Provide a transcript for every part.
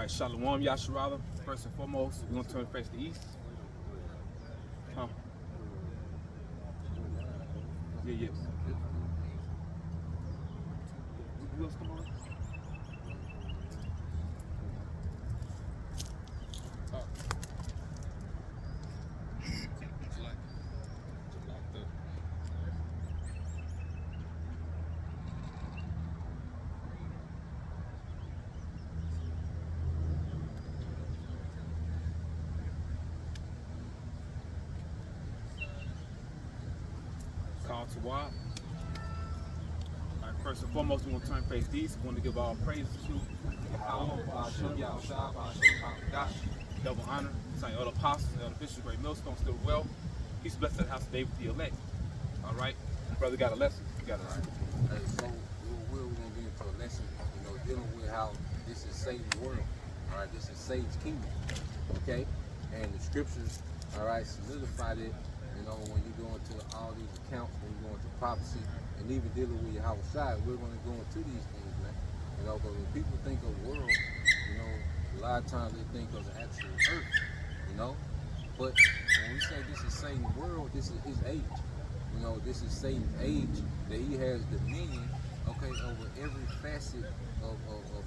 right, Shalom, Yasharala. First and foremost, we're going to turn face to the east. Yes. Who else come on? Call to wild. All right, first and foremost, we're going to turn face east. We want to give all praise to double honor, saying all the apostles, all the bishops, great millstone, still well. He's blessed at the house of David, the elect. All right, brother got a lesson. You got it right. Hey, so we're going to get into a lesson, dealing with how this is Satan's world. All right, this is Satan's kingdom. Okay, and the scriptures, all right, solidified it. When you go into all these accounts, when you go into prophecy, and even dealing with Yahweh Shai, we're going to go into these things, man. But when people think of world, a lot of times they think of the actual earth, But when we say this is Satan's world, this is his age. This is Satan's age that he has dominion, okay, over every facet of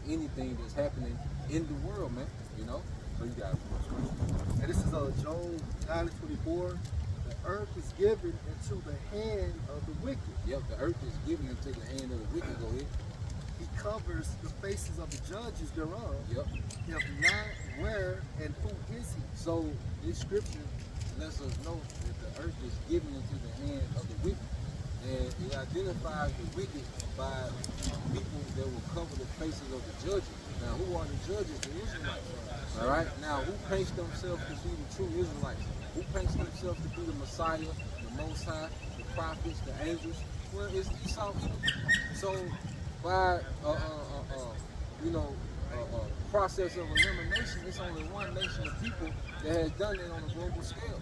anything that's happening in the world, man. So you got it. And this is Job 9:24. The earth is given into the hand of the wicked. Yep, the earth is given into the hand of the wicked. Go ahead. He covers the faces of the judges thereof. Yep. If not, where and who is he? So this scripture lets us know that the earth is given into the hand of the wicked. And it identifies the wicked by people that will cover the faces of the judges. Now, who are the judges? The Israelites. All right. Now, who paints themselves to be the true Israelites? Who paints themselves to be the Messiah, the Most High, the prophets, the angels? Well, it's Esau. So, by process of elimination, it's only one nation of people that has done it on a global scale.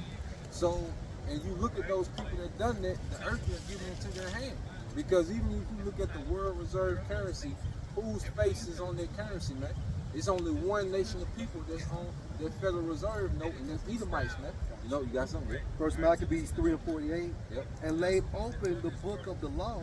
So, and you look at those people that done that, the earth is given into their hand. Because even if you look at the world reserve currency, whose face is on their currency, man? It's only one nation of people that's on their Federal Reserve note, and that's Edomites, man. You got something there? First Maccabees 3:48. Yep. And laid open the book of the law,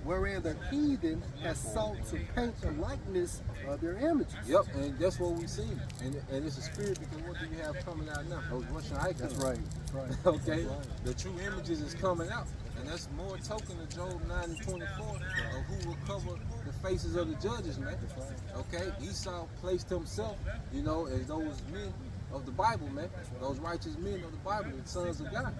wherein the heathen has sought to paint the likeness of their images. Yep, and that's what we see. And it's a spirit, because what do you have coming out now? Those Russian icons. That's right. That's right. Okay? That's right. The true images is coming out. And that's more token of Job 9:24 of who will cover the faces of the judges, man. Okay? Esau placed himself, as those men of the Bible, man. Those righteous men of the Bible, the sons of God.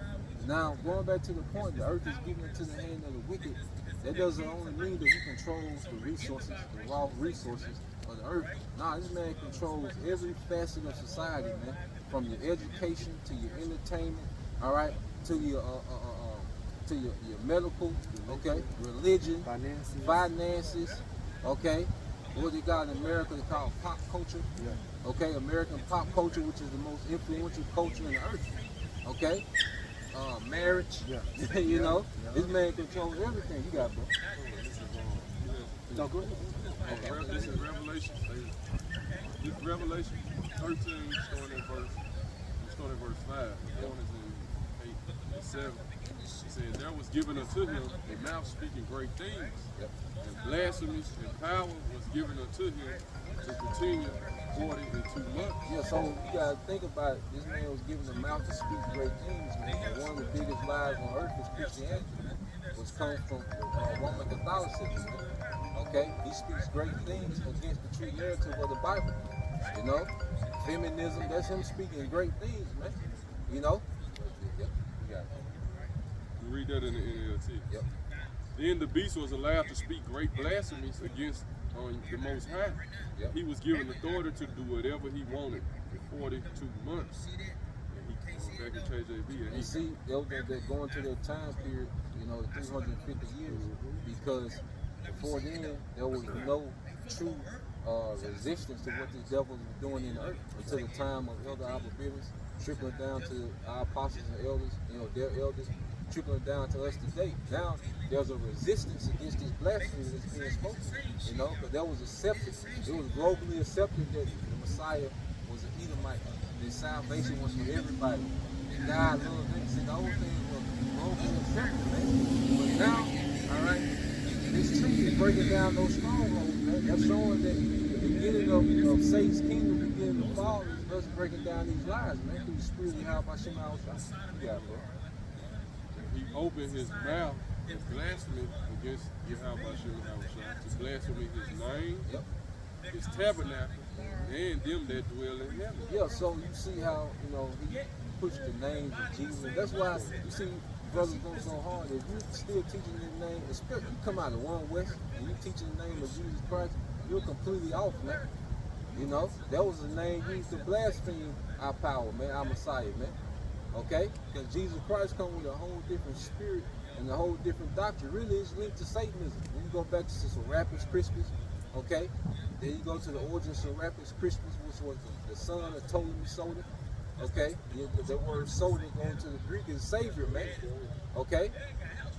Now, going back to the point, the earth is given into the hand of the wicked. That doesn't only mean that he controls the resources, the raw resources of the earth. Nah, this man controls every facet of society, man. From your education to your entertainment, all right, to your medical, okay, religion, finances, okay. What they got in America, they call pop culture. Yeah. Okay, American pop culture, which is the most influential culture in the earth. Okay, marriage. Yeah. This man controls everything. You got, bro. No, go ahead. Okay. This is Revelation. This Revelation 13, starting at verse 5. The one is in 8 and 7. It says, there was given unto him a mouth speaking great things, and blasphemy and power was given unto him to continue 42 months. Yeah, so you gotta think about it. This man was given a mouth to speak great things, man. And one of the biggest lies on earth is Christianity, which comes from Roman Catholicism. Okay, he speaks great things against the true narrative of the Bible. Feminism, that's him speaking great things, man. You read that in the NLT. Yep. Then the beast was allowed to speak great blasphemies against the Most High. Yep. He was given authority to do whatever he wanted for 42 months. And he back in KJV. And see, they're going to their time period, 350 years, because before then there was no true resistance to what the devil was doing in the earth until the time of Elder Abba Bivens, trickling down to our apostles and elders, their elders. trickling down to us today. Now there's a resistance against this blasphemy that's being spoken, you know, because that was accepted. It was globally accepted that the Messiah was an Edomite. That salvation was for everybody. God loves them. See, the whole thing was globally accepted, man. But now, all right, this truth is breaking down those strongholds, man. That's showing that the beginning of Satan's kingdom beginning to fall is us breaking down these lies, man, through the spirit of how Hashem Al-Shah. Yeah, bro. He opened his mouth in blasphemy against Yahweh to blaspheme his name, Yep. his tabernacle, and them that dwell in heaven. Yeah, so you see how, you know, he pushed the name of Jesus. That's why you see brothers go so hard. If you're still teaching the name, especially you come out of One West and you teaching the name of Jesus Christ, you're completely off, man. You know, that was the name used to blaspheme our power, man, our Messiah, man. Okay? Because Jesus Christ comes with a whole different spirit and a whole different doctrine. Really, it's linked to Satanism. When you go back to Serapis Christus, okay? Then you go to the origin of Serapis Christus, which was the son of Ptolemy Soter. Okay? The word Soter going to the Greek is Savior, man. Okay?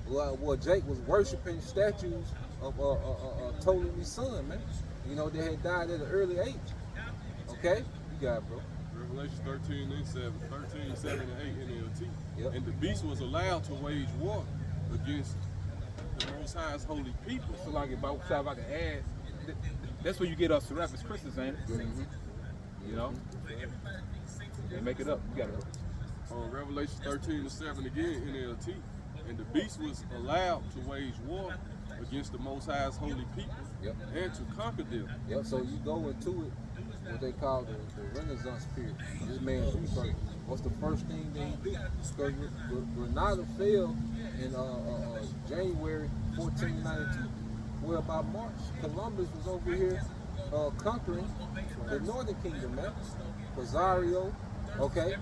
Well, Jake was worshiping statues of Ptolemy's son, man. You know, they had died at an early age. Okay? You got it, bro. Revelation 13 and 7, 13, 7 and 8 NLT. Yep. And the beast was allowed to wage war against the Most High's holy people. So like if I can add, that's where you get Serapis Christus, ain't it? Mm-hmm. You know? They make it up. You got it. Revelation 13 and 7 again NLT. And the beast was allowed to wage war against the Most High's holy people, Yep. and to conquer them. Yep, so you go into it, what they call the Renaissance period. This man's rebirth. What's the first thing that he did? Because Grenada fell in January 1492. Well, by March, Columbus was over here conquering the Northern Kingdom, man. Pizarro, okay?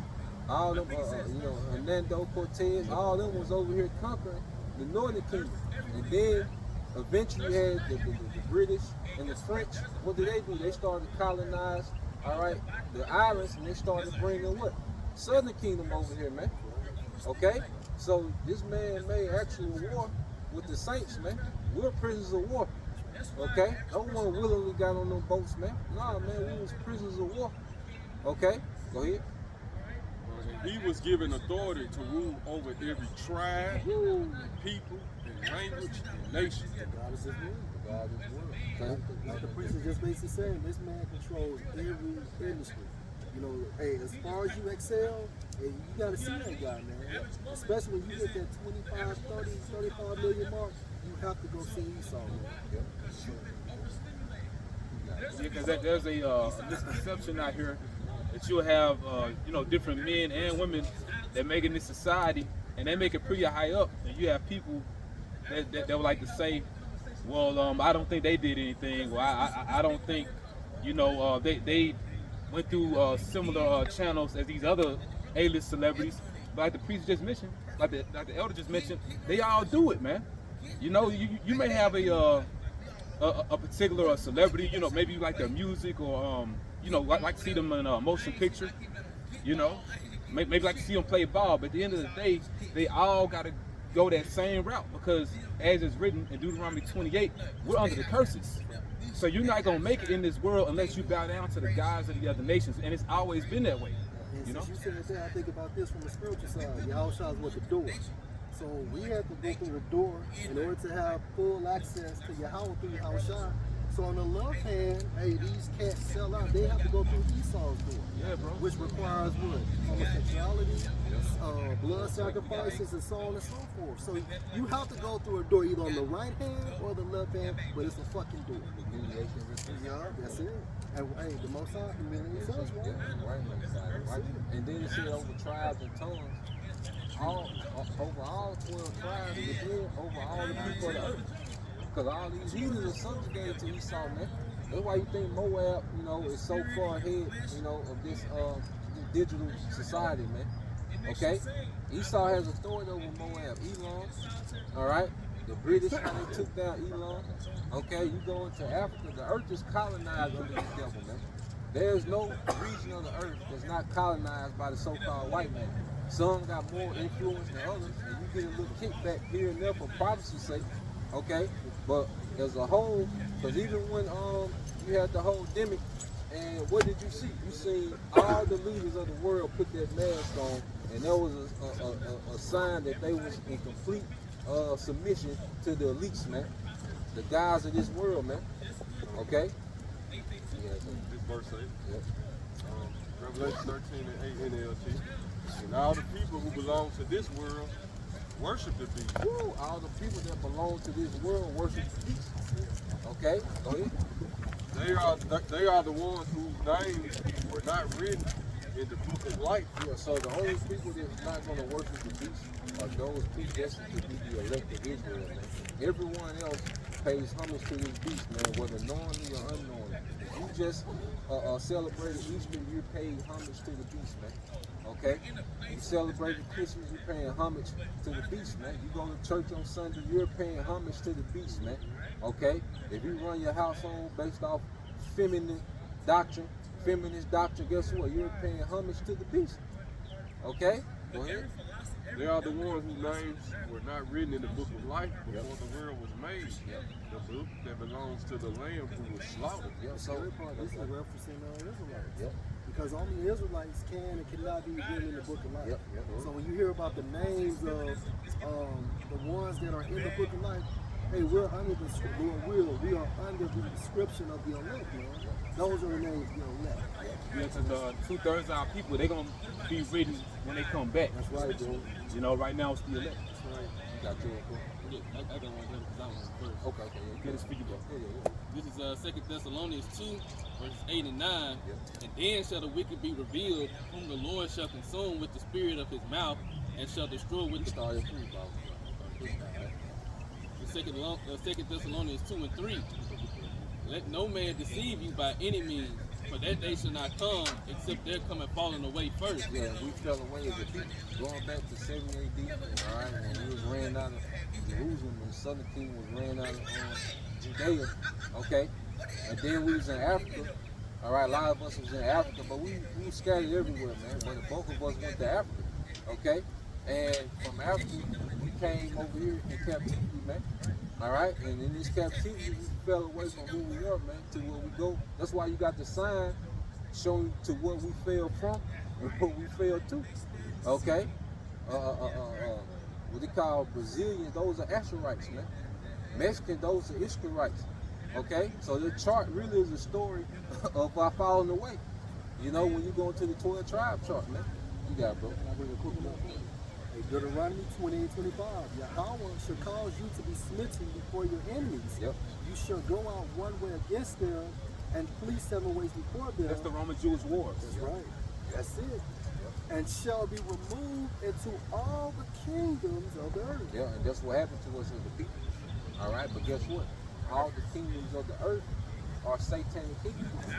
All them, you know, Hernando Cortez, all them was over here conquering the Northern Kingdom. And then eventually you had the British and the French. What did they do? They started to colonize, all right, the islands, and they started bringing what? Southern Kingdom over here, man. Okay? So this man made actual war with the saints, man. We're prisoners of war. Okay? No one willingly got on them boats, man. Nah, man, we was prisoners of war. Okay? Go ahead. He was given authority to rule over every tribe, and people, and language, and nation. God is his word. God is word. Okay? Like the priest is just basically saying, this man controls every industry. You know, hey, as far as you excel, hey, you got to see that guy, man. Especially when you hit that 25, 30, 35 million mark, you have to go see Esau, man. Yep. Because there's a misconception out here that you'll have, you know, different men and women that make it in this society, and they make it pretty high up, and you have people that would like to say, well, I don't think they did anything, or I don't think, you know, they went through similar channels as these other A-list celebrities. But like the priest just mentioned, like the elder just mentioned, they all do it, man. You know, you may have a particular celebrity, you know, maybe you like their music, or you know, like to see them in a motion picture, you know, maybe like to see them play ball. But at the end of the day, they all got to go that same route, because as it's written in Deuteronomy 28, we're under the curses. So you're not gonna make it in this world unless you bow down to the gods of the other nations, and it's always been that way. And You know? since you said that, I think about this from the spiritual side. Yahushua was the door. So we have to go through the door in order to have full access to Yahweh through Yahushua. So on the left hand, hey, these cats sell out. They have to go through Esau's door. Yeah, bro. Which requires what? Homosexuality, blood sacrifices, and so on and so forth. So you have to go through a door either on the right hand or the left hand, but it's a fucking door. Yeah, that's it. And hey, the Most High humiliates us, right? Right. And then it said over tribes and tongues, over all 12 tribes, and then over all the people of the earth. Because all these heathens are subjugated to Esau, man. That's why you think Moab, you know, is so far ahead, you know, of this digital society, man. Okay? Esau has authority over Moab, Edom, all right? The British, how they took down Edom. Okay, you go into Africa, the earth is colonized under the devil, man. There's no region of the earth that's not colonized by the so-called white man. Some got more influence than others, and you get a little kickback here and there for privacy's sake, okay? But as a whole, because even when you had the whole demic, and what did you see? You seen all the leaders of the world put that mask on, and there was a sign that they was in complete submission to the elites, man. The guys of this world, man. Okay? This verse 8. Yep. Revelation 13 and 8 NLT. And all the people who belong to this world worship the beast. Woo, all the people that belong to this world worship the beast. Okay? Go ahead. They are the ones whose names were not written in the book of life. Yeah, so the only people that's not going to worship the beast are those predestined to be the elect of Israel, man. Everyone else pays homage to this beast, man, whether knowingly or unknowingly. If you just celebrated Easter, you're paying homage to the beast, man. Okay? You celebrated Christmas, you're paying homage to the beast, man. You go to church on Sunday, you're paying homage to the beast, man. Okay? If you run your household based off feminist doctrine, guess what? You're paying homage to the beast. Okay? Go ahead. They are the ones whose names were not written in the book of life before the world was made. The book that belongs to the Lamb who was slaughtered. So this is referencing Israelites. Yep. Because only Israelites can and cannot be written in the book of life. Yep. So when you hear about the names of the ones that are in the book of life, hey, we're under the we are under the description of the elect, man. Those are the names of the elect. Yeah, because 2/3 of our people, they're going to be written when they come back. That's right, bro. You know, right now it's the elect. That's right. You got your Yeah, I got one here because I was first. Okay, yeah. Get it speaking, bro. This is 2 Thessalonians 2, verses 8 and 9. And then shall the wicked be revealed, whom the Lord shall consume with the spirit of his mouth, and shall destroy with the Start your food, bro. 2 Thessalonians 2 and 3. Let no man deceive you by any means, for that day shall not come, except there come and falling away first. Yeah, we fell away as a people. Going back to 70 AD, all right, when we was ran out of Jerusalem and the southern kingdom was ran out of Judea, okay? And then we was in Africa, all right, a lot of us was in Africa, but we scattered everywhere, man. But the bulk of us went to Africa, okay? And from Africa, we came over here in captivity, man. All right, and in this captivity, we fell away from who we are, man, to where we go. That's why you got the sign showing to what we fell from and what we fell to. Okay, what they call Brazilians, those are Asherites, man. Mexicans, those are Ishmaelites. Okay, so the chart really is a story of our falling away. You know, when you go into the 12 tribe chart, man. You got it, bro. Can I bring a quick one up? Hey, Deuteronomy 28:25. Yahweh shall cause you to be smitten before your enemies. Yep. You shall go out one way against them and flee 7 ways before them. That's the Roman-Jewish wars. That's right. That's it. And shall be removed into all the kingdoms of the earth. Yeah, and that's what happened to us as a people. All right, but guess what? All the kingdoms of the earth are satanic kingdoms. You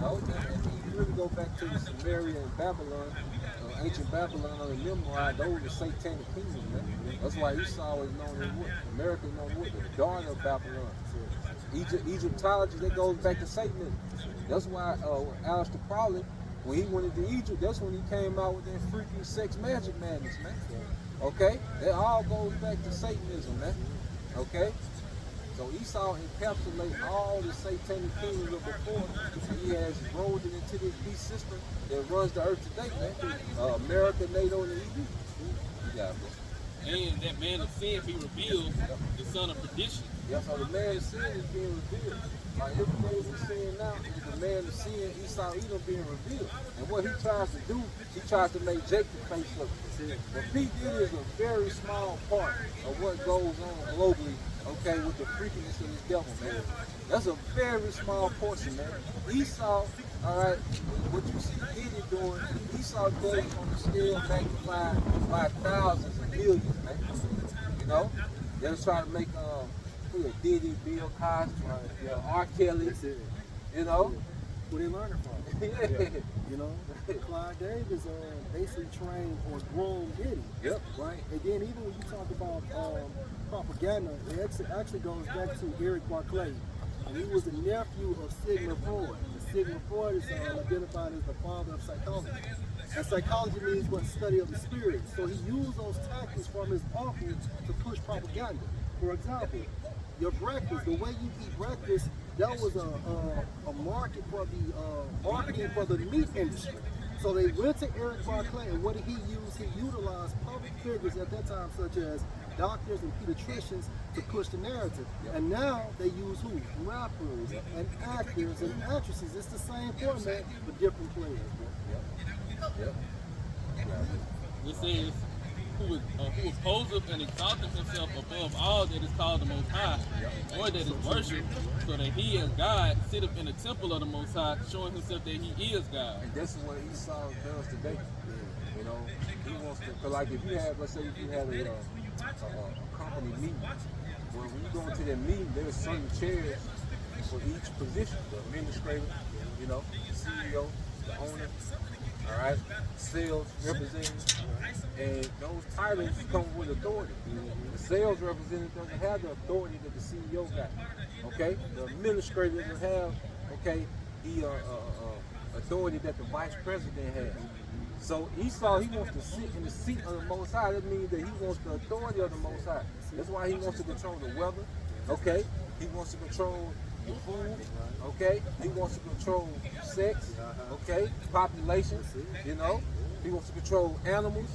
know, and you really go back to the Samaria and Babylon, ancient Babylon under Nimrod, those are satanic kingdoms, man. That's why Esau is known as what? America is known as what? The daughter of Babylon. Egyptology, that goes back to Satanism. That's why Aleister Crowley, when he went into Egypt, that's when he came out with that freaky sex magic madness, man. Okay? That all goes back to Satanism, man. Okay? So Esau encapsulates all the satanic kingdoms of before, and he has rolled it into this beast system that runs the earth today, man. America, NATO, and the EU. Yeah, bro. And that man of sin be revealed, the son of perdition. Yeah, so the man of sin is being revealed. Like everything we're seeing now is the man of sin, Esau, Edom being revealed. And what he tries to do, he tries to make Jacob face up. But P. Diddy is a very small part of what goes on globally, okay, with the freakiness of this devil, man. That's a very small portion, man. Esau, all right, what you see Diddy doing, Esau does on the scale magnified by thousands and millions, man. You know, they're trying to make Diddy, Bill Cosby, R. Kelly, you know. Where they learning from. Yeah. You know, Clyde Davis basically trained or groomed Diddy. Yep. Right? And then even when you talk about propaganda, it actually goes back to Eric Barclay. And he was the nephew of Sigmund Freud. Sigmund Freud is identified as the father of psychology. And psychology means what? Study of the spirit. So he used those tactics from his uncle to push propaganda. For example, your breakfast, the way you eat breakfast, that was a market for the marketing for the meat industry. So they went to Eric Barclay, and what did he use? He utilized public figures at that time, such as doctors and pediatricians, to push the narrative. And now they use who? Rappers and actors and actresses. It's the same format, but different players. Yep. It says, who holds up and exalteth himself above all that is called the Most High, or that is worshipped, so that he as God sitteth in the temple of the Most High, showing himself that he is God. And this is what Esau does today. You know, he wants to, cause like if you have, let's say if you have a company meeting, well, when you go into that meeting, there's certain chairs for each position. The administrator, you know, the CEO, the owner, all right, sales representative, and those titles come with authority. The sales representative doesn't have the authority that the CEO got. Okay, the administrator doesn't have, okay, the authority that the vice president has. So Esau, he wants to sit in the seat of the Most High. That means that he wants the authority of the Most High. That's why he wants to control the weather. Okay, he wants to control the food. Okay, he wants to control sex. Okay, population. You know, he wants to control animals.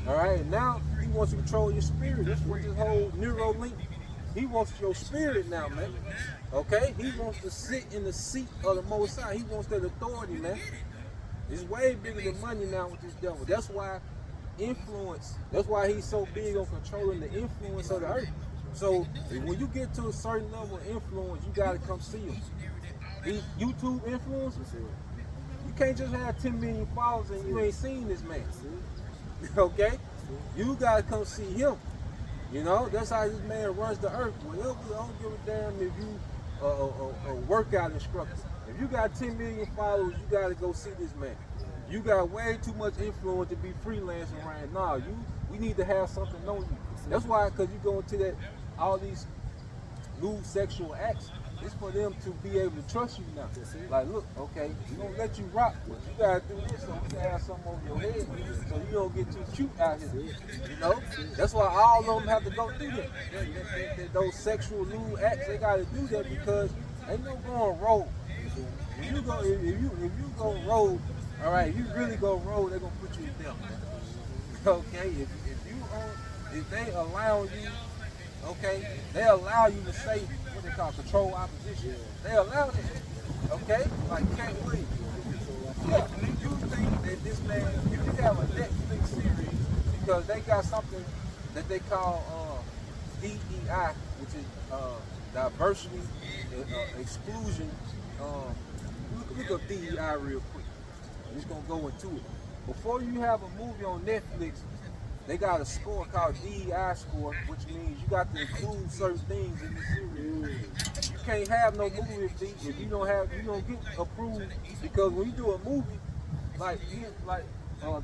All right, and now he wants to control your spirit. That's what this whole Neuralink. He wants your spirit now, man. Okay, he wants to sit in the seat of the Most High. He wants that authority, man. It's way bigger than money now with this devil. That's why influence. That's why he's so big on controlling the influence of the earth. So when you get to a certain level of influence, you gotta come see him. These YouTube influencers, you can't just have 10 million followers and you ain't seen this man. Okay? You gotta come see him. You know, that's how this man runs the earth. Whatever, I don't give a damn if you a workout instructor. If you got 10 million followers, you gotta go see this man. You got way too much influence to be freelancing right now. We need to have something on you. That's why, because you go into that, all these lewd sexual acts, it's for them to be able to trust you now. Like, look, okay, we're gonna let you rock, but you gotta do this so we can have something on your head so you don't get too cute out here. You know? That's why all of them have to go through that. Those sexual lewd acts, they gotta do that because ain't no going rogue. If you go rogue, all right, if you really go rogue, they're gonna put you in jail. Okay, if they allow you, okay, they allow you to say what they call control opposition. They allow it, okay, like Cat Williams. Yeah, you think that this man, you can have a Netflix series because they got something that they call DEI, which is diversity, exclusion. Look up DEI real quick. I'm just gonna go into it. Before you have a movie on Netflix, they got a score called DEI score, which means you got to include certain things in the series. You can't have no movie if you don't get approved, because when you do a movie, like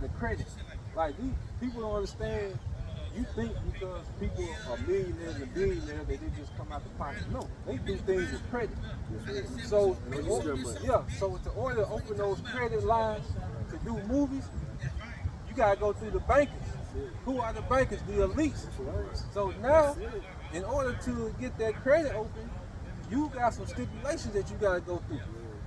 the credits, like these people don't understand. You think because people are millionaires and billionaires that they just come out the pocket. No, they do things with credit. So so in order to open those credit lines to do movies, you gotta go through the bankers. Who are the bankers? The elites. So now, in order to get that credit open, you got some stipulations that you gotta go through.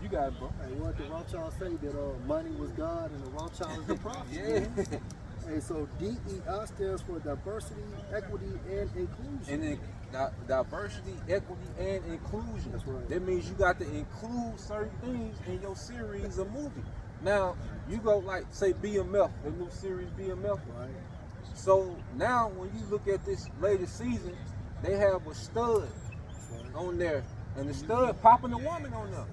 You got it, bro. Hey, what the Rothschild say that money was God and the Rothschild is the prophet. Yeah. And so DEI stands for diversity, equity, and inclusion. And then diversity, equity, and inclusion. That's right. That means you got to include certain things in your series or movie. Now, you go like, say, BMF, the new series BMF. Right. So now when you look at this latest season, they have a stud on there. And the stud popping a woman on there.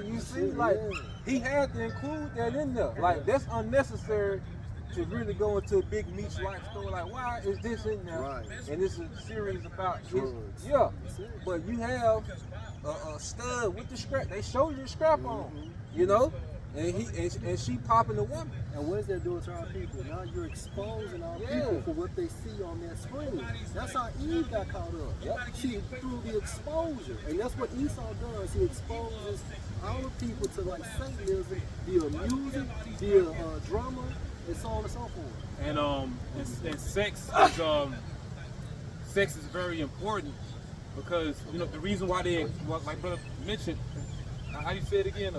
You see, like, he had to include that in there. Like, that's unnecessary to really go into a big Meech life store. Like, why is this in there? Right. And it's a series about drugs. Yeah. But you have a stud with the scrap. They show you the scrap on, you know? And she popping the woman. And what is that doing to our people? Now you're exposing our people for what they see on that screen. That's how Eve got caught up. Yep. She through the exposure. And that's what Esau does. He exposes our people to like Satanism via music, via drama, and so on and so forth. And sex is very important because you know the reason why like brother mentioned, how you say it again?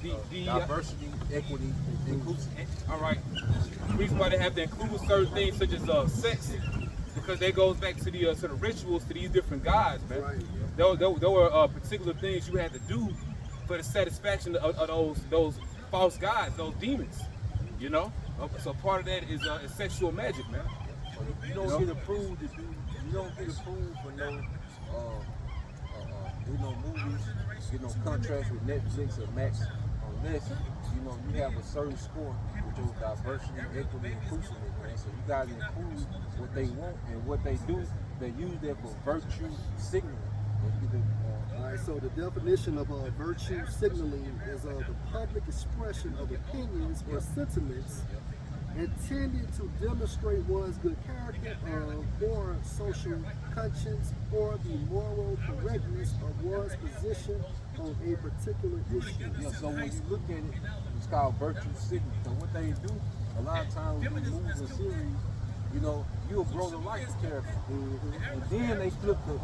The Diversity, equity, inclusiveness. all right. The reason why they have to include certain things such as sex, because that goes back to the rituals to these different gods, man. Right. There were particular things you had to do for the satisfaction of those false gods, those demons. You know, so part of that is sexual magic, man. You don't get approved to do. You don't get approved for no do no movies, get no contracts with Netflix or Max unless you have a certain score with your diversity, equity, inclusiveness, man. So you gotta include what they want and what they do. They use that for virtue signaling. Alright, so the definition of virtue signaling is the public expression of opinions or sentiments intended to demonstrate one's good character or social conscience or the moral correctness of one's position on a particular issue. Yeah, so when you look at it, it's called virtue signaling. So what they do, a lot of times when you move a series, you'll grow to like the character. And then they flip the,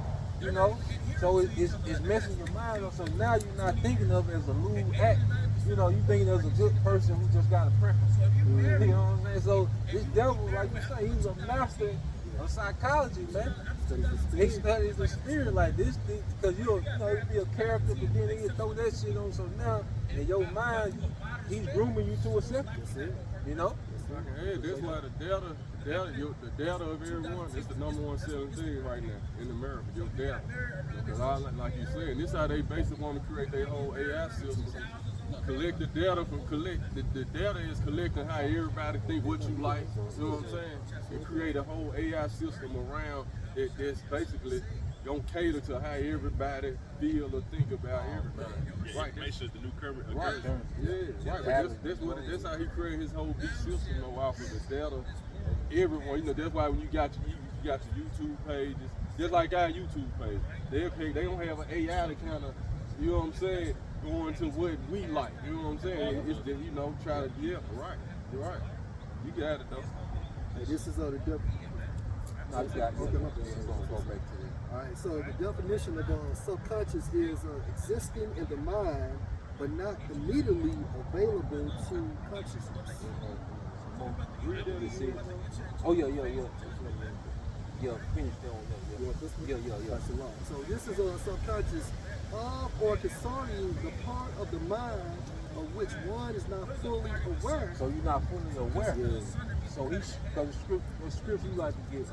so it's messing your mind up. So now you're not thinking of it as a lewd act. You're thinking of as a good person who just got a preference. You know what I'm saying? So this devil, like you say, he's a master of psychology, man. He studies the spirit like this thing, because you be a character, but then they throw that shit on. So now in your mind, he's grooming you to accept it. Hey, that's why the data of everyone is the #1 selling thing right now in America. Your data, because like you said, this is how they basically want to create their whole AI system. Collect the data the data is collecting how everybody think what you like. You know what I'm saying? And create a whole AI system around that's basically gonna cater to how everybody feel or think about everybody. Right. Make sure the new current. Right. Yeah. Right. But that's how he created his whole big system off of the data. Everyone. That's why when you got your YouTube pages, just like our YouTube page, they don't have an AI to kind of, you know what I'm saying, going to what we like. You know what I'm saying? It's that, try to right. You're right. You got it though. And this is the definition. No, you got it. Okay. Go back to that. Alright, so the definition of subconscious is existing in the mind, but not immediately available to consciousness. Oh yeah. Yeah, finish that one. That's a lot. So this is a subconscious of or concerning the part of the mind of which one is not fully aware. So you're not fully aware. Yeah. So because the scripture you like to get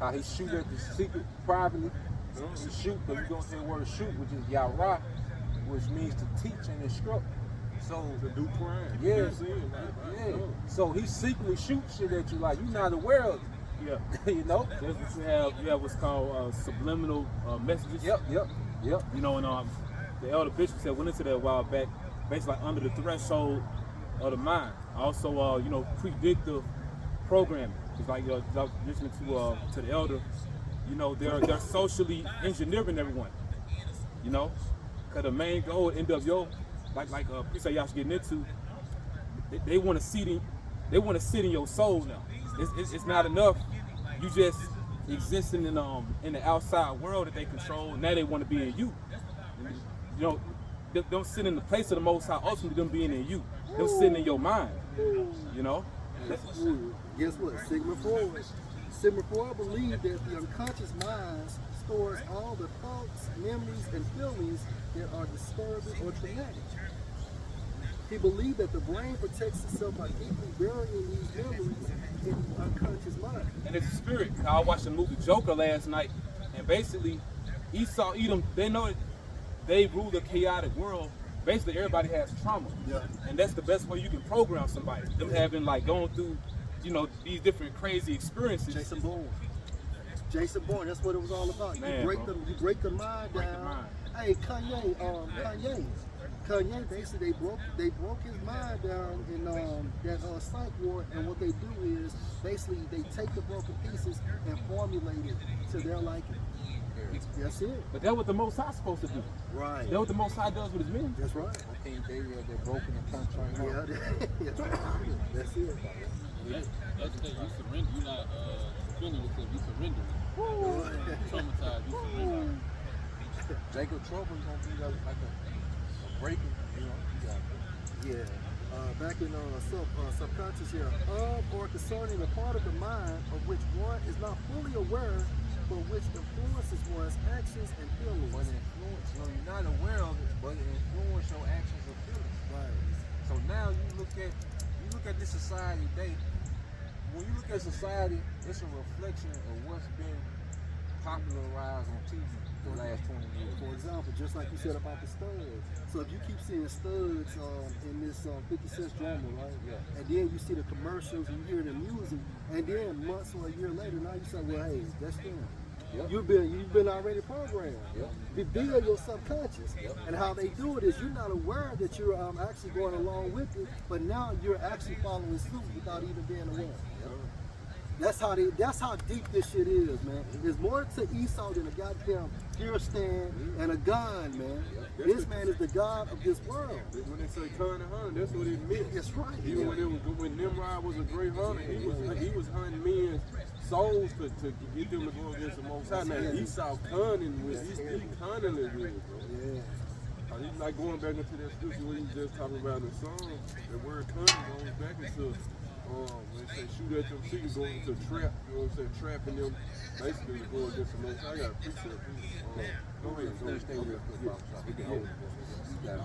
how he shoot at the secret privately. He shoot, but you're gonna say the word shoot, which is yara, which means to teach and instruct. So to do crime. Yeah. So he secretly shoots shit at you like you're not aware of it. Yeah. That's what you have what's called subliminal messages. Yep. And the elder bishop said went into that a while back, basically like under the threshold of the mind. Also, predictive programming. It's like listening to the elder. They're socially engineering everyone. Because the main goal at NWO, like Priest y'all should get into, they want to sit in your soul now. It's not enough you just existing in the outside world that they control. Now they want to be in you. They don't sit in the place of the Most High. Ultimately, them being in you, them sitting in your mind. Guess what? Sigmund Freud believed that the unconscious mind stores all the thoughts, memories, and feelings that are disturbing or traumatic. He believed that the brain protects itself by deeply burying these memories in the unconscious mind. And it's a spirit. I watched the movie Joker last night, and basically, Esau, Edom, they know that they rule the chaotic world. Basically, everybody has trauma. Yeah. And that's the best way you can program somebody. Them having, going through, these different crazy experiences. Jason Bourne, that's what it was all about. Man, you break the mind down. Hey, Kanye, Kanye basically they broke his mind down in that psych ward, and what they do is basically they take the broken pieces and formulate it to their liking. That's it. But that's what the Most High supposed to do. Right. That's what the Most High does with his men. That's right. I think they they're broken and contrite. Yeah, that's it. That's because you surrender. You're not defending yourself. You surrender. Traumatized. You surrender. Jacob Trouble is gonna be like a breaking, you know. Yeah. Back in subconscious here, or concerning a part of the mind of which one is not fully aware, but which influences one's actions and feelings. But influence, you know, you're not aware of it, but it influences your actions and feelings. Right. So now you look at this society today. When you look at society, it's a reflection of what's been popularized on TV for the last 20 years. For example, just like you said about the studs. So if you keep seeing studs in this 50 Cent drama, right? Yeah. And then you see the commercials and you hear the music, and then months or a year later, now you say, well, hey, that's them. Yep. You've been already programmed. Yep. Reveal your subconscious. Yep. And how they do it is you're not aware that you're actually going along with it, but now you're actually following suit without even being aware. Yep. That's how deep this shit is, man. There's more to Esau than a goddamn deer stand and a gun, man. This man is the god of this world. When they say kind of hunter, that's what it meant. That's right. Even when Nimrod was a great hunter, he was hunting men's souls to get them to go against the Most High. Now Esau cunning with he's cunningly with it, bro. Yeah. He's like going back into that scripture where he was just talking about in the song. The word cunning goes back into when they say shoot at them chickens, going into a trap. You know what I'm saying? Trapping them basically to go against the Most High. I got a picture of this. Go ahead, stay real quick. We can hold it. Back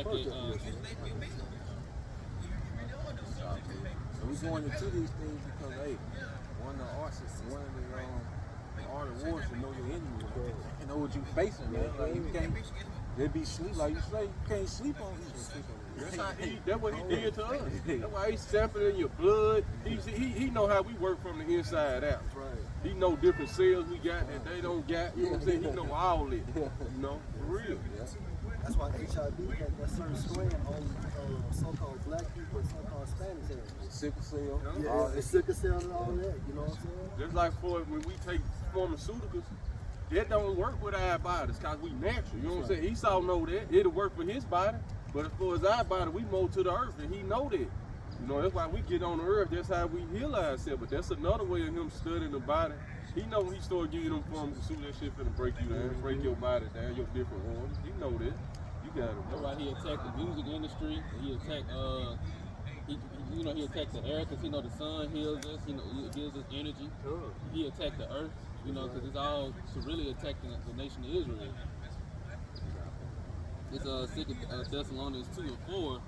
in, So we're going into these things because, hey, one of the artists, one of the art of war should know your enemy, bro. You know what you facing, man. Like you can't, they be sleep like you say. You can't sleep on this. That's what he did to us. That's why he's sampling your blood. He know how we work from the inside out. Right. He know different cells we got that they don't got. You know what I'm saying? He know all it. You know, for real. That's why HIV had that certain strand on so-called black people and so-called Spanish areas. Sickle cell. Yeah, the sickle cell and all that. You know what I'm saying? Just like for when we take pharmaceuticals, that don't work with our bodies because we natural. You know what I'm saying? Esau know that. It'll work for his body. But as far as our body, we mold to the earth, and he know that. You know, that's why we get on the earth. That's how we heal ourselves. But that's another way of him studying the body. He know when he start giving them pharmaceuticals, that shit finna break you down, break your body down, your different organs. He know that. You got him. that's why he attacked the music industry. He attacked, he attacked the air because he know the sun heals us. He gives us energy. Sure. He attacked the earth, because it's all to really attack the nation of Israel. It's 2 Thessalonians 2 and 4,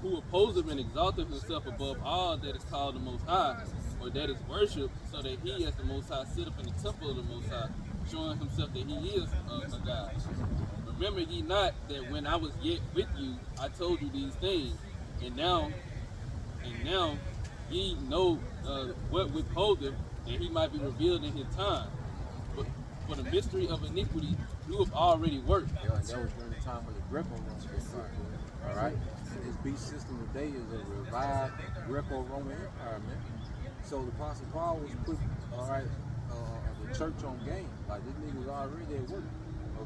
who opposeth and exalteth himself above all that is called the Most High, or that is worshipped, so that he as the Most High sitteth in the temple of the Most High, showing himself that he is a God. Remember ye not that when I was yet with you, I told you these things, and now ye know what withholdeth, that he might be revealed in his time. But for the mystery of iniquity you have already worked. Yeah, and that was during the time when the Greco-Roman was started. All right, this beast system today is a revived Greco-Roman empire, man. So the Apostle Paul was put, the church on game. Like this nigga was already at work.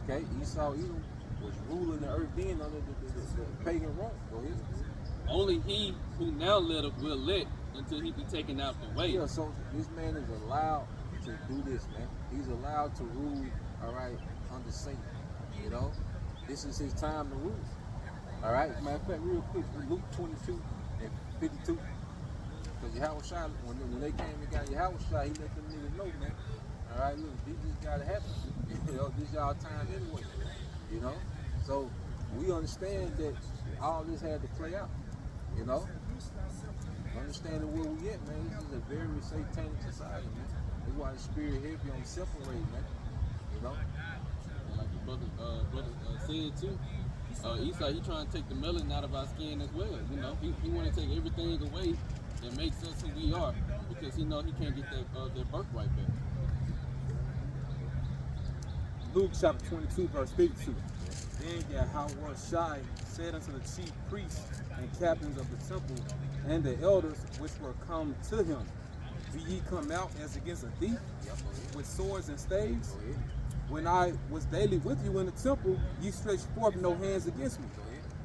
Okay, Esau Edom was ruling the earth then under the pagan Rome. Go ahead. Only he who now live will live until he be taken out the way. Yeah, so this man is allowed to do this, man. He's allowed to rule, all right, under Satan. You know, this is his time to rule. All right. Matter of fact, real quick, Luke 22 and 52. Because Yahushua, when they came and got Yahushua, he let them niggas know, man. All right, look, this just gotta happen. You know, this y'all time anyway. You know, so we understand that all this had to play out. You know, understanding where we at, man. This is a very satanic society, man. That's why the spirit heavy on separating, man. You know. And like your brother said too, Esau, he trying to take the melanin out of our skin as well. You know, he want to take everything away that makes us who we are, because he know he can't get that birthright back. Luke chapter 22, verse 52. Then Yahweh Shai said unto the chief priests and captains of the temple and the elders which were come to him, Be ye come out as against a thief with swords and staves? When I was daily with you in the temple, ye stretched forth no hands against me.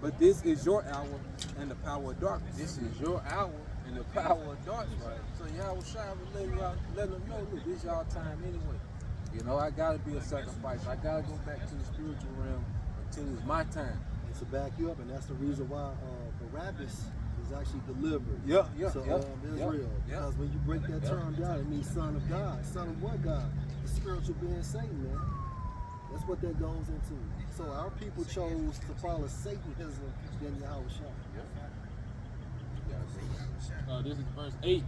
But this is your hour and the power of darkness. This is your hour and the power of darkness. Right. So Yahweh Shai will let them know, look, this is y'all time anyway. You know, I gotta be a sacrifice. I gotta go back to the spiritual realm until it's my time. To back you up, and that's the reason why Barabbas is actually delivered. Yeah, to Israel. Because when you break that term down, it means son of God. Son of what God? The spiritual being Satan, man. That's what that goes into. So our people chose to follow Satanism than Yahweh Shai. This is verse 8.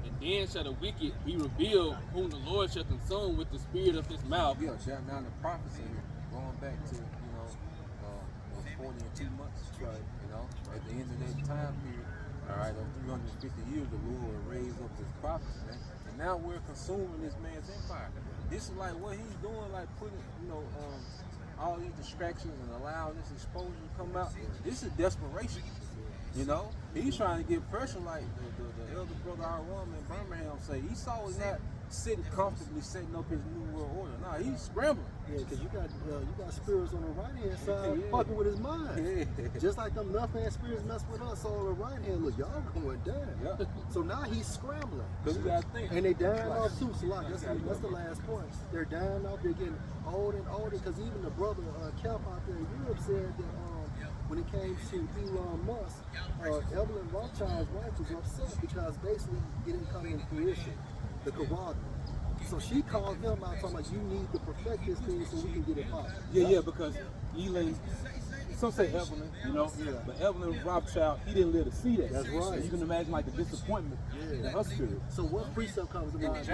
And then shall the wicked be revealed, whom the Lord shall consume with the spirit of his mouth. Yeah, now the prophecy going back to, 40 and 2 months. Right. You know, at the end of that time period, all right, of 350 years, the Lord will raise up his prophets, man. And now we're consuming this man's empire. This is like what he's doing, like putting, all these distractions and allowing this exposure to come out. This is desperation. You know, he's trying to get pressure like the elder brother Aaron in Birmingham say. Esau is not sitting comfortably setting up his new world order. Nah, he's scrambling. Yeah, because you got spirits on the right hand side fucking with his mind. Just like them left hand spirits mess with us on the right hand. Look, y'all going down. Yeah. So now he's scrambling. Because you gotta think. And they dying off too. So like, that's the last point. They're dying off. They're getting older and older. Because even the brother Kelp out there in Europe said that when it came to Elon Musk, Evelyn Rothschild's wife was upset because basically it didn't come in fruition. The Quran. So she called them out talking about you need to perfect this thing so we can get it popping. Yeah, because Elon, some say Evelyn, but Evelyn Rothschild, he didn't live to see that. That's right. So you can imagine like the disappointment in her spirit. So what precept comes to mind?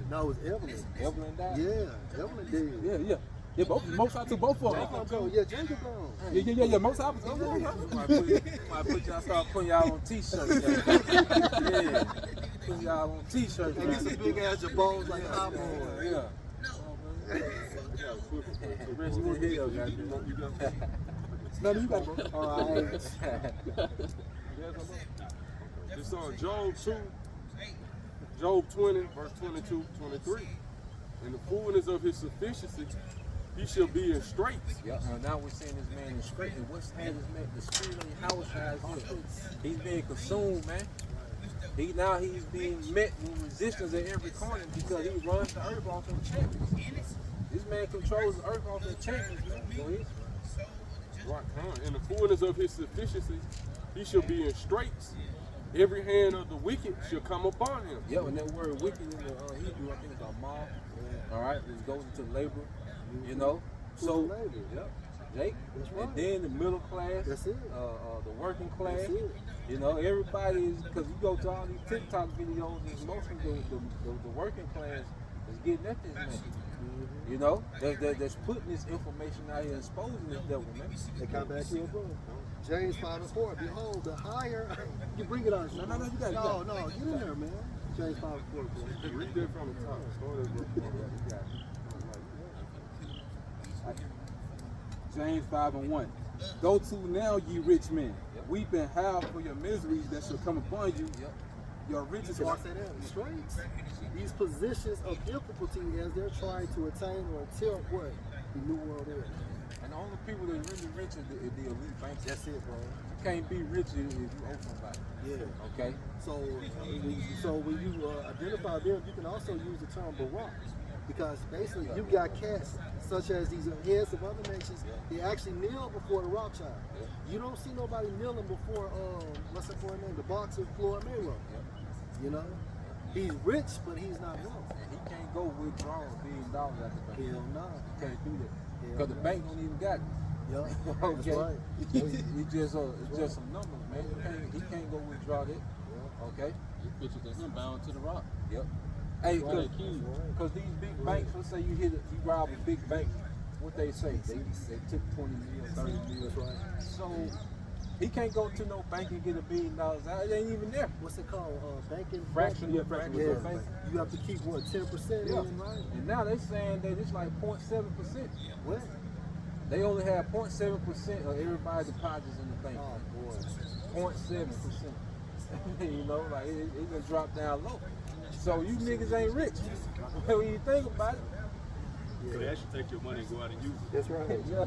No, it was Evelyn. Evelyn died? Yeah, Evelyn did. Yeah. Yeah, Most I took both of them. Yeah, Jacob gone. Yeah. Most I was. Might put y'all, start putting y'all on t-shirts. Yeah. Putting y'all on t-shirts. And get some big ass jabos like hot boy. Yeah. Rest in hell, No, you got it. All right. It's on Job 2, Job 20, verse 22, 23. In the fullness of his sufficiency, he shall be in straits. Yeah, now we're seeing this man in straight. And what's had this man, the spirit of Yahweh Shai, he's being consumed, man. He's being met with resistance at every corner because he runs the earth off enchantments. This man controls the earth off enchantments, man. Go ahead. Right, in the fullness of his sufficiency, he shall be in straits. Every hand of the wicked shall come upon him. Yeah, and that word wicked in the Hebrew, I think it's amal. All right, it goes into labor, So, Jake, and then the middle class, That's it. The working class. That's it. Everybody is, because you go to all these TikTok videos, it's mostly the working class is getting at this man. That's putting this information out here, exposing this devil, man. They come back to your bro. James 5:4. Behold, the higher you bring it on. No, you got it. No, get in there, man. James 5:4, bro. Read that from the top. Start at verse 1. James 5:1. Go to now, ye rich men. Weep and howl for your miseries that shall come upon you. Your riches So I are say that straight. These positions of difficulty as they're trying to attain or tilt what? The new world order. And the only people that really rich is the elite bankers. That's it, bro. You can't be rich if you owe somebody. Yeah. Okay? So when you identify them, you can also use the term Barak. Because basically you got cats such as these heads of other nations, they actually kneel before the Rothschild. You don't see nobody kneeling before what's that boy name? The boxer Floyd Mayweather. He's rich, but he's not wealthy. And he can't go withdraw $1 billion out the bank. Hell no. He can't do that. Because the bank don't even got it. Yeah, Okay. that's right. It's just some numbers, man. He can't go withdraw that. Okay? Pictures of him bound to the rock. Yep. Hey, Right. because these big banks, let's say you rob a big bank, what they say? They took 20 mil, 30 mil. That's right. So He can't go to no bank and get $1 billion out. It ain't even there. What's it called? Banking? Fractional reserve bank. You have to keep what, 10% Yeah. in, right? And now they saying that it's like 0.7%. What? They only have 0.7% of everybody's deposits in the bank. Oh boy. 0.7%. You know, like it can drop down low. So you niggas ain't rich. When you think about it. So they actually take your money and go out and use it. That's right. Yeah.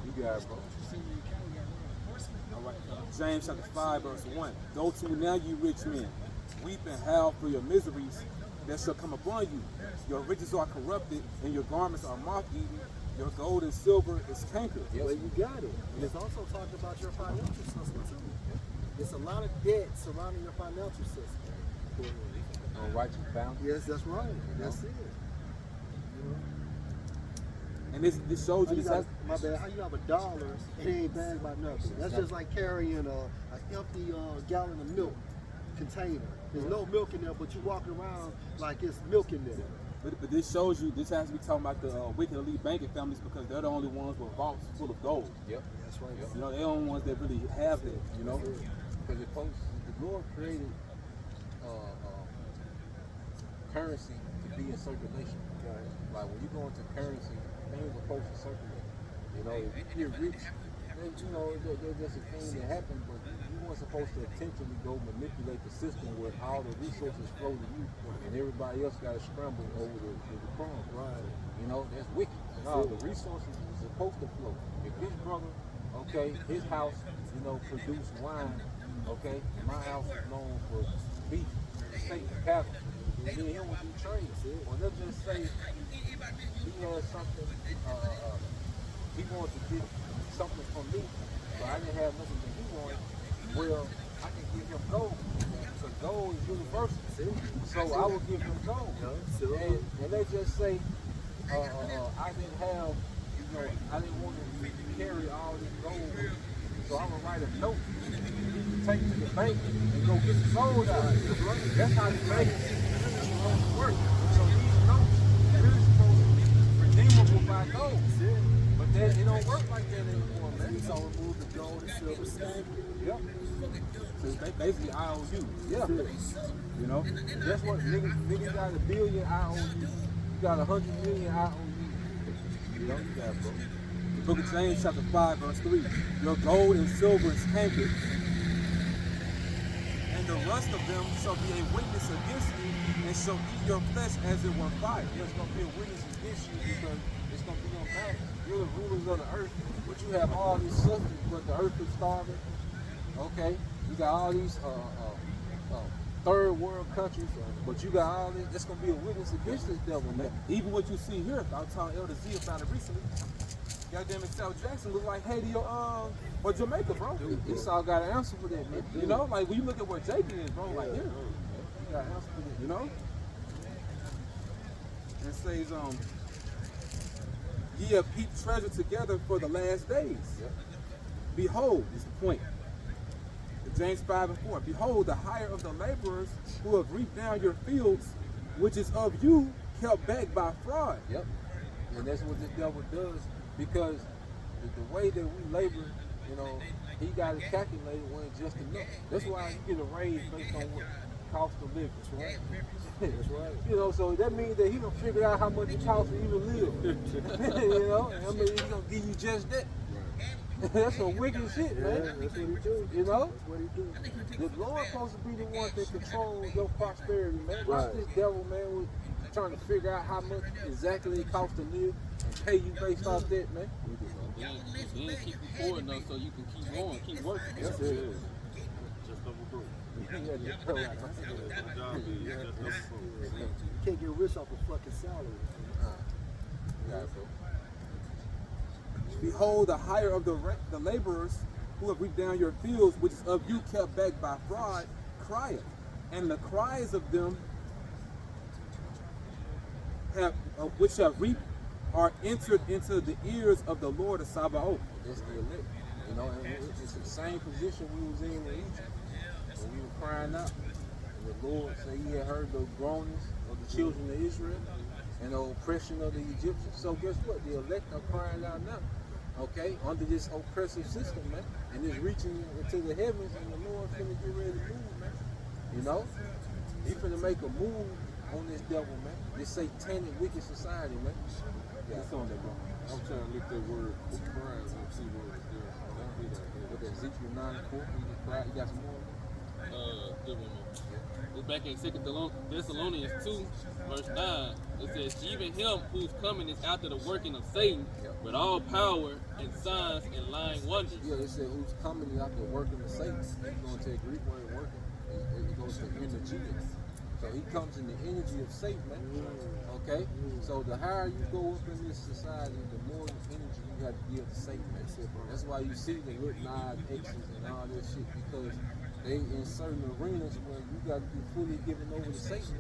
You got it, bro. All right. James chapter 5, verse 1. Go to now, you rich men, weep and howl for your miseries that shall come upon you. Your riches are corrupted, and your garments are moth-eaten. Your gold and silver is cankered. Well, you got it. And it's also talking about your financial system too. It's a lot of debt surrounding your financial system. On righteous bounty. Yes, that's right. That's it. You know? And this shows How you you this got, has, my bad. How you have $1 and it ain't bagged by nothing? That's just like carrying an empty gallon of milk container. There's no milk in there, but you walking around like it's milk in there. but this shows you this has to be talking about the wicked elite banking families because they're the only ones with vaults full of gold. Yep. That's right. You know, they're the only ones that really have that. You know, Because the Lord created currency to be in circulation. Like when you go into currency, things are supposed to circulate. You know, if you're rich, then, you know, there's just a thing that happens, but you weren't supposed to intentionally go manipulate the system where all the resources flow to you and everybody else got to scramble over the crumbs. Right. You know, that's wicked. No, the resources are supposed to flow. If his brother, okay, his house, you know, produced wine, okay, and my house is known for beef, steak, and cattle. And then he would do trade. Well, let's just say he had something, he wanted to get something from me, but I didn't have nothing that he wanted. Well, I can give him gold, because gold is universal. So I will give him gold. And let's just say I didn't have, you know, I didn't want to carry all this gold, so I would write a note. He can take it to the bank and go get the gold out. That's how the bank work. So these notes really supposed to be redeemable by gold. But then it don't work like that anymore, man. It's all removed the gold and silver stamp. Yep. so it's basically IOU. Yeah. You know, That's what niggas got $1 billion IOU. You got 100 million IOU. You know, you got, bro. the book of James chapter 5, verse 3. Your gold and silver is cankered, and the rust of them shall be a witness against you, and shall eat your flesh as it were fire. There's gonna be a witness against you because it's gonna be on balance. You're the rulers of the earth, but you have all this substance, but the earth is starving. Okay, you got all these third world countries, but you got all this. There's gonna be a witness against this devil, man. Even what you see here, I was telling Elder Z about it recently. Goddamn it, South Jackson look like Haiti or Jamaica, bro. Esau got an answer for that, man. You know, like when you look at where Jacob is, bro, like here, You got an answer for that. you know. And it says, ye have heaped treasure together for the last days. Yep. Behold, is the point. James 5 and 4. Behold, the hire of the laborers who have reaped down your fields, which is of you, kept back by fraud. Yep. And that's what this devil does, because the way that we labor, you know, he got it calculated when it's just enough. That's why you get a raise based on what cost of living. That's right. That's right. You know, so that means that he done figured out how much it costs to even live. You know, and I mean, he's gonna give you just that. That's some wicked shit, man. That's what he do. You know? That's what he do. The Lord supposed to be the one that controls your prosperity, man. Watch Right. this devil, man, with trying to figure out how much exactly it costs to live and pay you based off that, man. Then keep you poor enough so you can keep going, keep working. That's it. Just double broke. Yeah, just throw out. My job is just double broke. You can't get rich off a fucking salary. Yeah, bro. Behold, the hire of the laborers who have reaped down your fields, which is of you kept back by fraud, crieth. And the cries of them which have reaped are entered into the ears of the Lord of Sabaoth. That's the elect. You know, and it's the same position we was in Egypt. When we were crying out. And the Lord said he had heard the groanings of the children of Israel and the oppression of the Egyptians. So guess what? The elect are crying out now. okay, under this oppressive system, man. And it's reaching into the heavens, and the Lord finna get ready to move, man. You know? He finna make a move on this devil, man. This satanic, wicked society, man. Yeah. It's on there, bro. I'm trying to look that word cries and see what it's there. Look at Ezekiel 9:4. You got some more? Good one more. It's back in 2 Thessalonians 2, verse 9. It says, even him whose coming is after the working of Satan, with all power and signs and lying wonders. Yeah, it said who's coming is after working of Satan. It's going to take Greek word working. It goes to energy. So he comes in the energy of Satan, man. Okay? So the higher you go up in this society, the more energy you have to give to Satan, man. That's why you see the Nod X's and all this shit, because they in certain arenas where you got to be fully given over to Satan.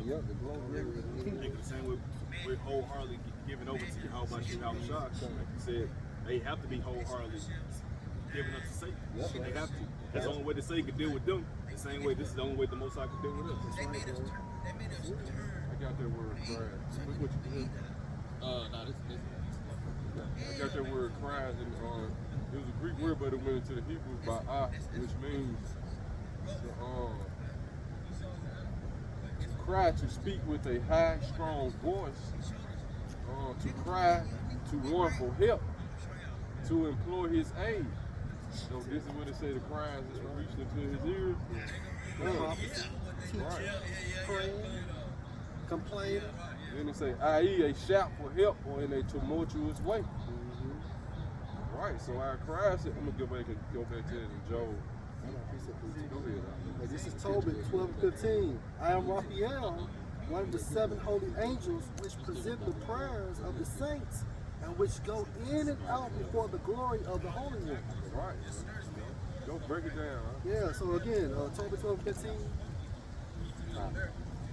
Yeah, the glory. The same way we're wholeheartedly giving over to you. How about you, Al Shah? Like you said, they have to be wholeheartedly giving up to Satan. Yep. They have to. That's the only way the Satan can deal with them. The same way this is the only way the Most High can deal with us. I got that word cries. Look what you did. No, this. I got that word cries, and it was a Greek word, but it went into the Hebrew by which means to cry, to speak with a high, strong voice, to cry, to warn for help, to implore his aid. So this is what it said, the cries reached into his ears. Right. Praying, complaining. Then it say, i.e. a shout for help or in a tumultuous way. Right, so our cries, I'm going to go back to it in Job. Go ahead. This is Tobit 12:15. I am Raphael, one of the 7 holy angels which present the prayers of the saints and which go in and out before the glory of the Holy One. Right. Go break it down. Huh? Yeah, so again, Tobit 12:15.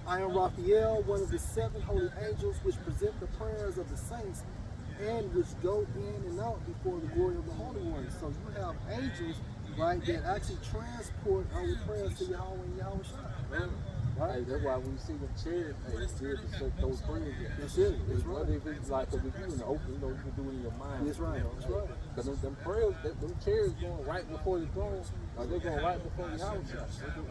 I am Raphael, one of the 7 holy angels which present the prayers of the saints and which go in and out before the glory of the Holy One. So you have angels, right, that actually transport our prayers to Yahweh and Yahweh Shai. Right? Hey, that's why we see them chairs, it's good to set those prayers in. That's it. That's right. Whether if it's like, if you in the open, you know, you can do it in your mind. That's right. That's right. Because them prayers, them chairs going right before the throne, or they're going right before the house.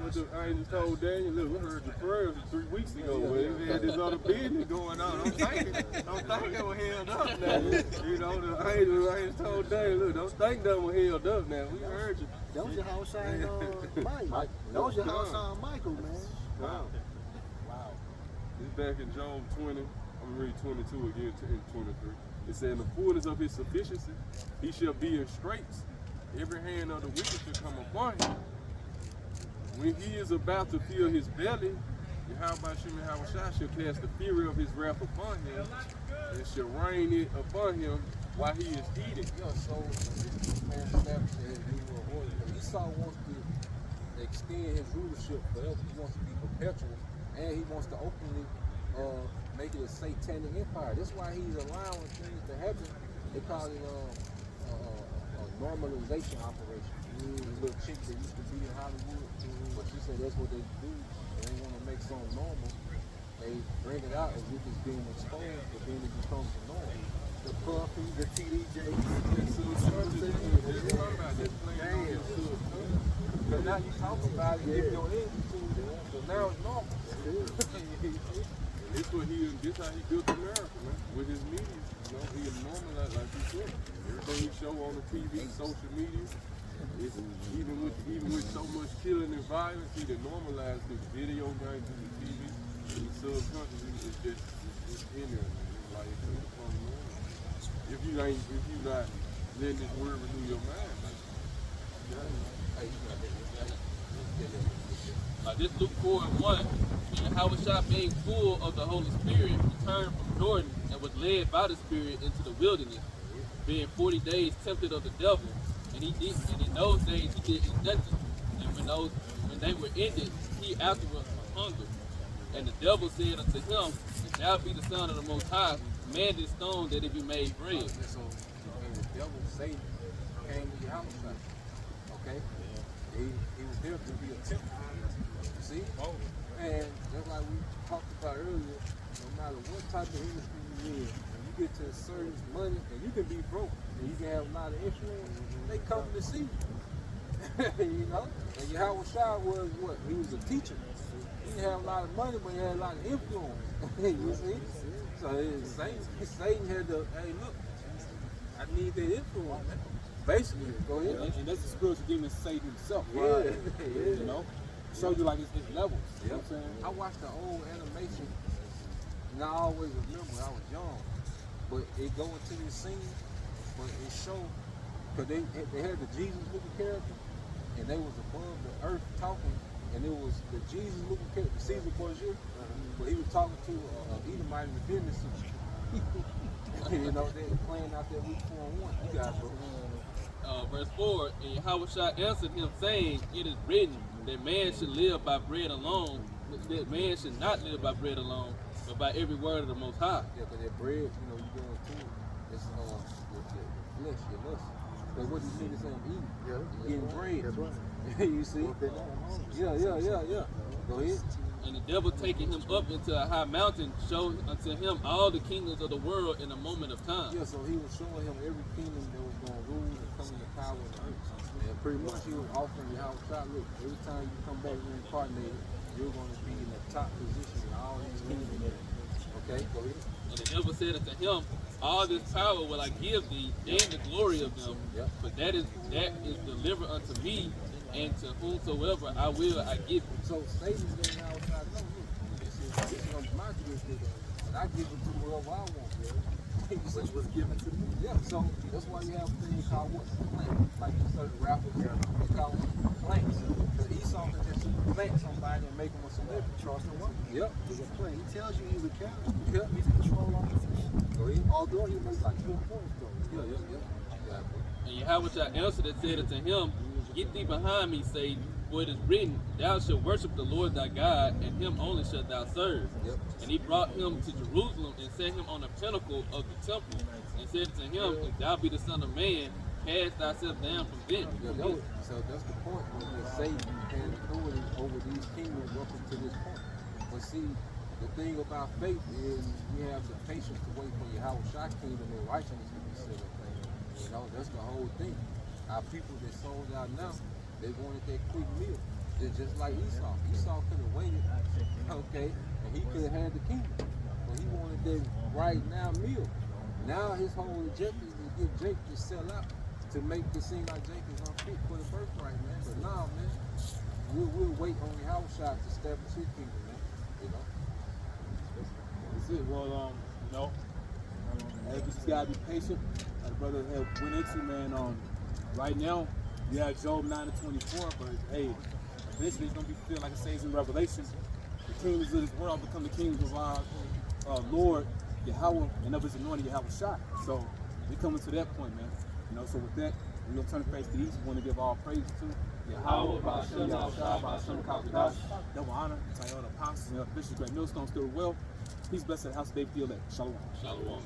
What the angels told Daniel, look, we heard your prayers 3 weeks ago, but we had this other business going on. I'm thinking they were held up now. You know, the angels told Daniel, look, don't think they were held up now. We heard you. That was your house shine, Mike. That was your house shine, Michael, man. Wow. It's back in Job 20. I'm going to read 22 again in 23. It said, in the fullness of his sufficiency, he shall be in straits. Every hand of the wicked shall come upon him. When he is about to fill his belly, Yahweh shall cast the fury of his wrath upon him and shall rain it upon him while he is eating. Yeah, so this man established that he was a warrior. Esau wants to extend his rulership forever. He wants to be perpetual, and he wants to openly make it a satanic empire. That's why he's allowing things to happen. They call it a normalization operation. This little chick that used to be in Hollywood, but she said that's what they do. They want to make something normal. They bring it out as if it's being exposed, but then it becomes the norm. The Puffy, the TDJ, because now you talk about it, give your energy to it, so now it's normal. This how he built America, man, with his media. You know, he normalized, like you said, everything he show on the TV, social media. It's, even with so much killing and violence, he done normalized the video games and the TV in the subconscious. It's in there, man. It's like it's become normal. If you not letting this word renew your mind, This Luke 4:1, and Yahweh being full of the Holy Spirit returned from Jordan and was led by the Spirit into the wilderness, being 40 days tempted of the devil. And in those days he did eat nothing. And when they were ended, he afterwards was hungry. And the devil said unto him, if thou be the Son of the Most High, command this stone that it be made bread. So the devil, Satan, came to Yahweh. Okay? He was there to be a temple. You see? And just like we talked about earlier, no matter what type of industry you're in, when you get to a certain money, and you can be broke, and you can have a lot of influence. They come to see you. You know? And Yahweh Shai was what? He was a teacher. He didn't have a lot of money, but he had a lot of influence. You see? So Satan had to, hey, look, I need that influence, man. Basically, go ahead. And that's the spiritual demon Satan himself, Yeah, right? yeah. You know? Show you like it's levels. You know what I'm saying? I watched the old animation, and I always remember I was young, but it go into this scene, but it showed, because they had the Jesus looking character, and they was above the earth talking, and it was the Jesus looking character, Caesar Borgia, but he was talking to Edomite in the business suit. You know, they playing out there week 4 and 1. You got it, bro. Verse 4, and Yahweh answered him, saying, it is written that man should live by bread alone, that man should not live by bread alone, but by every word of the Most High. Yeah, because that bread, you know, you going to it, it's your flesh, your lust. But what these niggas saying, eat, you're getting bread. That's right. You see? Yeah. Go ahead. And the devil taking him up into a high mountain showed unto him all the kingdoms of the world in a moment of time. Yeah, so he was showing him every kingdom that was going to rule and come into power in the earth. And pretty much he was offering Yahweh Shai, look, every time you come back reincarnated, you're going to be in the top position in all these kingdoms. Okay, go ahead. And the devil said unto him, all this power will I give thee, and the glory of them, but that is delivered unto me, and to whomsoever I will I give it. So Satan's getting outside. No, look, this is my jurisdiction, and I give it to whoever I want. Which was given to me. Yeah, so that's why you have things called what? Planks. Like certain rappers, they call them planks. Because Esau can just plant somebody and make them a celebrity. Charleston White. Yep. He's a player. He tells you he's a character. Yep. He's in control of position. Go ahead. Although he makes like 2 points though. Yeah. And Yahweh answered and said unto him, get thee behind me, Satan, for it is written, thou shalt worship the Lord thy God, and him only shalt thou serve. Yep. And he brought him to Jerusalem and set him on the pinnacle of the temple, and said unto him, if thou be the Son of Man, cast thyself down from thence. Yeah, so that's the point where Satan had authority over these kingdoms up until this point. But see, the thing about faith is we have the patience to wait for Yahweh Shai kingdom and righteousness to be set up. You know, that's the whole thing. Our people that sold out now, they wanted that quick meal. It's just like Esau. Esau could have waited, okay, and he could have had the kingdom. But he wanted that right now meal. Now his whole objective is to get Jake to sell out to make it seem like Jake is unfit for the birthright, man. But nah, man, we'll wait on Yahweh Shai to establish his kingdom, man. You know? That's it. Well, you know, we just gotta be patient. Like the brother had went into, man. Right now, you have Job 9:24, but hey, eventually it's gonna be fulfilled like it says in Revelation. The kingdoms of this world become the kingdoms of our Lord Yahweh and of his anointed Yahweh Shai. So we coming to that point, man. You know, so with that, we're gonna turn the face to the east. We want to give all praise to Yahweh, by Hashem, Yahweh Shai, by Hashem, Kadosh, double honor to all the apostles and bishops, great millstones still well. Peace, blessed house, they feel that. Shalom. Shalom.